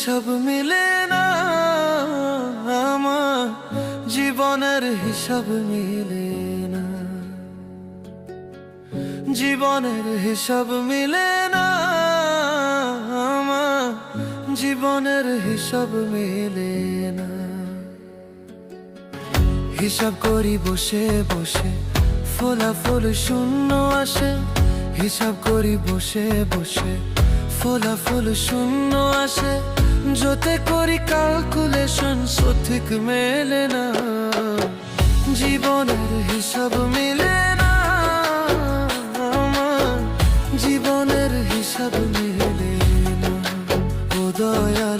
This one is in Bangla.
হিসাব মিলে না, আমার জীবনের হিসাব মিলে না, জীবনের হিসাব মিলে না, আমার জীবনের হিসাব মিলে না। হিসাব করি বসে বসে, ফলাফল শূন্য আসে। হিসাব করি বসে বসে, ফলাফল শূন্য আসে। যতে করি ক্যালকুলেশন সঠিক মেলে না, জীবনের হিসাব মিলে না, আমার জীবনের হিসাব মিলে না। ও দয়া